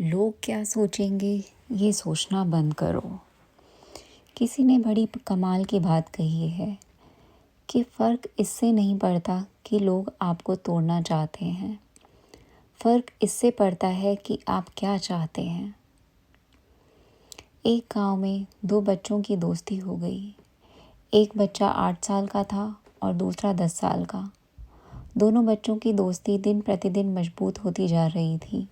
लोग क्या सोचेंगे ये सोचना बंद करो। किसी ने बड़ी कमाल की बात कही है कि फ़र्क इससे नहीं पड़ता कि लोग आपको तोड़ना चाहते हैं, फ़र्क इससे पड़ता है कि आप क्या चाहते हैं। एक गांव में दो बच्चों की दोस्ती हो गई। एक बच्चा 8 साल का था और दूसरा 10 साल का। दोनों बच्चों की दोस्ती दिन प्रतिदिन मजबूत होती जा रही थी।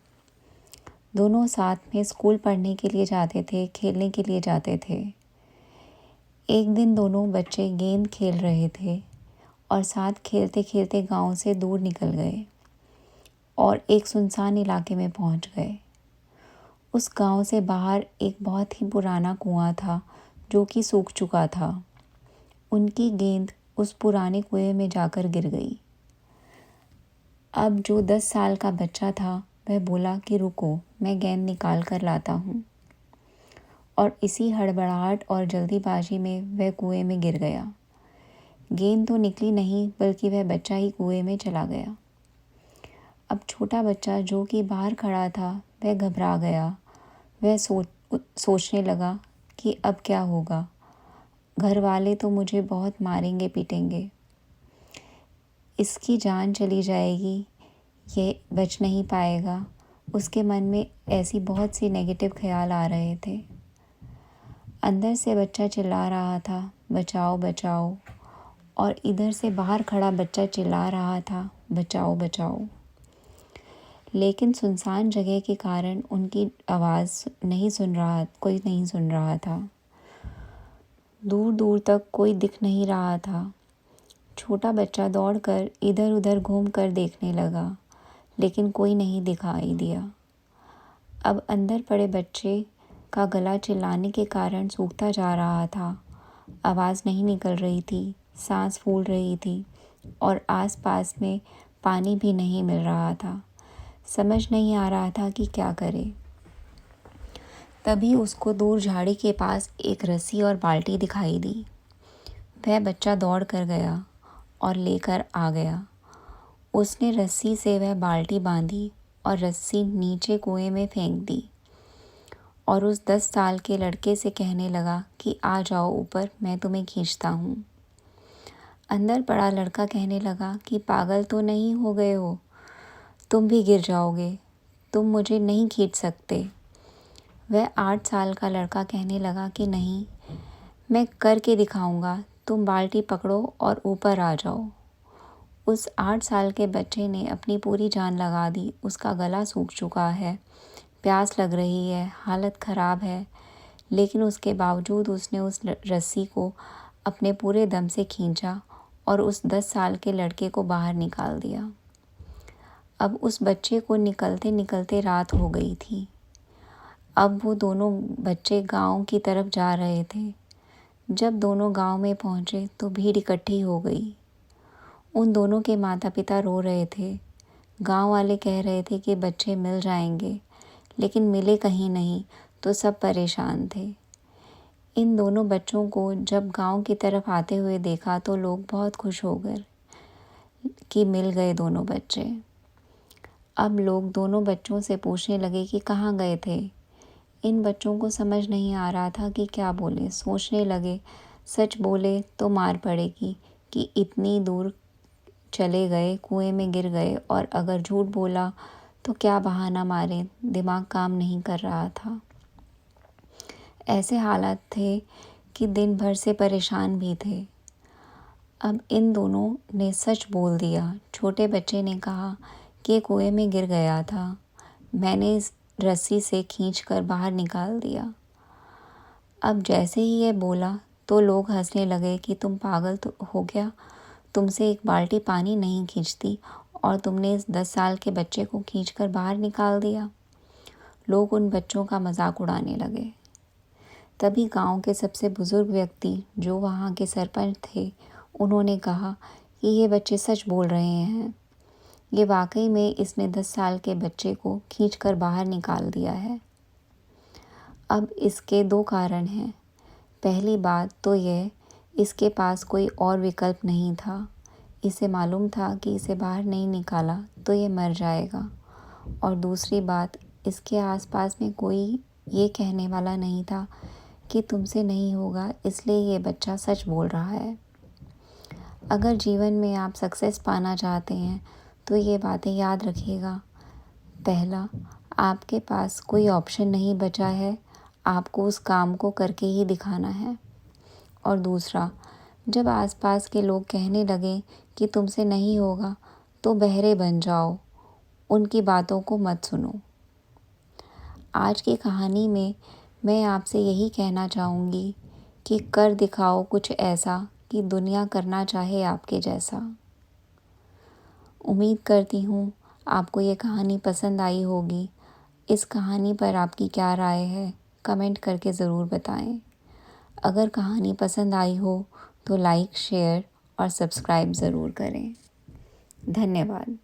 दोनों साथ में स्कूल पढ़ने के लिए जाते थे, खेलने के लिए जाते थे। एक दिन दोनों बच्चे गेंद खेल रहे थे और साथ खेलते खेलते गांव से दूर निकल गए और एक सुनसान इलाके में पहुंच गए। उस गांव से बाहर एक बहुत ही पुराना कुआं था जो कि सूख चुका था। उनकी गेंद उस पुराने कुएं में जाकर गिर गई। अब जो 10 साल का बच्चा था वह बोला कि रुको, मैं गेंद निकाल कर लाता हूँ। और इसी हड़बड़ाहट और जल्दीबाजी में वह कुएं में गिर गया। गेंद तो निकली नहीं बल्कि वह बच्चा ही कुएं में चला गया। अब छोटा बच्चा जो कि बाहर खड़ा था वह घबरा गया। वह सोचने लगा कि अब क्या होगा। घर वाले तो मुझे बहुत मारेंगे पीटेंगे, इसकी जान चली जाएगी, ये बच नहीं पाएगा। उसके मन में ऐसी बहुत सी नेगेटिव ख्याल आ रहे थे। अंदर से बच्चा चिल्ला रहा था, बचाओ बचाओ, और इधर से बाहर खड़ा बच्चा चिल्ला रहा था, बचाओ बचाओ। लेकिन सुनसान जगह के कारण उनकी आवाज़ कोई नहीं सुन रहा था। दूर दूर तक कोई दिख नहीं रहा था। छोटा बच्चा दौड़कर इधर उधर घूमकर देखने लगा, लेकिन कोई नहीं दिखाई दिया। अब अंदर पड़े बच्चे का गला चिल्लाने के कारण सूखता जा रहा था। आवाज़ नहीं निकल रही थी, सांस फूल रही थी और आसपास में पानी भी नहीं मिल रहा था। समझ नहीं आ रहा था कि क्या करे। तभी उसको दूर झाड़ी के पास एक रस्सी और बाल्टी दिखाई दी। वह बच्चा दौड़ कर गया और लेकर आ गया। उसने रस्सी से वह बाल्टी बांधी और रस्सी नीचे कुएं में फेंक दी और उस 10 साल के लड़के से कहने लगा कि आ जाओ ऊपर, मैं तुम्हें खींचता हूँ। अंदर पड़ा लड़का कहने लगा कि पागल तो नहीं हो गए हो, तुम भी गिर जाओगे, तुम मुझे नहीं खींच सकते। वह 8 साल का लड़का कहने लगा कि नहीं, मैं करके दिखाऊंगा, तुम बाल्टी पकड़ो और ऊपर आ जाओ। उस 8 साल के बच्चे ने अपनी पूरी जान लगा दी। उसका गला सूख चुका है, प्यास लग रही है, हालत ख़राब है, लेकिन उसके बावजूद उसने उस रस्सी को अपने पूरे दम से खींचा और उस 10 साल के लड़के को बाहर निकाल दिया। अब उस बच्चे को निकलते निकलते रात हो गई थी। अब वो दोनों बच्चे गांव की तरफ जा रहे थे। जब दोनों गांव में पहुंचे तो भीड़ इकट्ठी हो गई। उन दोनों के माता पिता रो रहे थे। गांव वाले कह रहे थे कि बच्चे मिल जाएंगे, लेकिन मिले कहीं नहीं, तो सब परेशान थे। इन दोनों बच्चों को जब गांव की तरफ आते हुए देखा तो लोग बहुत खुश हो गए कि मिल गए दोनों बच्चे। अब लोग दोनों बच्चों से पूछने लगे कि कहाँ गए थे। इन बच्चों को समझ नहीं आ रहा था कि क्या बोले। सोचने लगे, सच बोले तो मार पड़ेगी कि इतनी दूर चले गए, कुएं में गिर गए, और अगर झूठ बोला तो क्या बहाना मारे। दिमाग काम नहीं कर रहा था। ऐसे हालात थे कि दिन भर से परेशान भी थे। अब इन दोनों ने सच बोल दिया। छोटे बच्चे ने कहा कि कुएं में गिर गया था, मैंने इस रस्सी से खींचकर बाहर निकाल दिया। अब जैसे ही ये बोला तो लोग हंसने लगे कि तुम पागल तो हो गया, तुमसे एक बाल्टी पानी नहीं खींचती और तुमने इस 10 साल के बच्चे को खींचकर बाहर निकाल दिया। लोग उन बच्चों का मजाक उड़ाने लगे। तभी गांव के सबसे बुजुर्ग व्यक्ति जो वहाँ के सरपंच थे, उन्होंने कहा कि ये बच्चे सच बोल रहे हैं। ये वाकई में इसने 10 साल के बच्चे को खींचकर बाहर निकाल दिया है। अब इसके 2 कारण हैं। पहली बात तो यह, इसके पास कोई और विकल्प नहीं था। इसे मालूम था कि इसे बाहर नहीं निकाला तो ये मर जाएगा। और दूसरी बात, इसके आसपास में कोई ये कहने वाला नहीं था कि तुमसे नहीं होगा, इसलिए ये बच्चा सच बोल रहा है। अगर जीवन में आप सक्सेस पाना चाहते हैं तो ये बातें याद रखिएगा। पहला, आपके पास कोई ऑप्शन नहीं बचा है, आपको उस काम को करके ही दिखाना है। और दूसरा, जब आसपास के लोग कहने लगें कि तुमसे नहीं होगा तो बहरे बन जाओ, उनकी बातों को मत सुनो। आज की कहानी में मैं आपसे यही कहना चाहूँगी कि कर दिखाओ कुछ ऐसा कि दुनिया करना चाहे आपके जैसा। उम्मीद करती हूँ आपको ये कहानी पसंद आई होगी। इस कहानी पर आपकी क्या राय है, कमेंट करके ज़रूर बताएं। अगर कहानी पसंद आई हो तो लाइक, शेयर और सब्सक्राइब ज़रूर करें। धन्यवाद।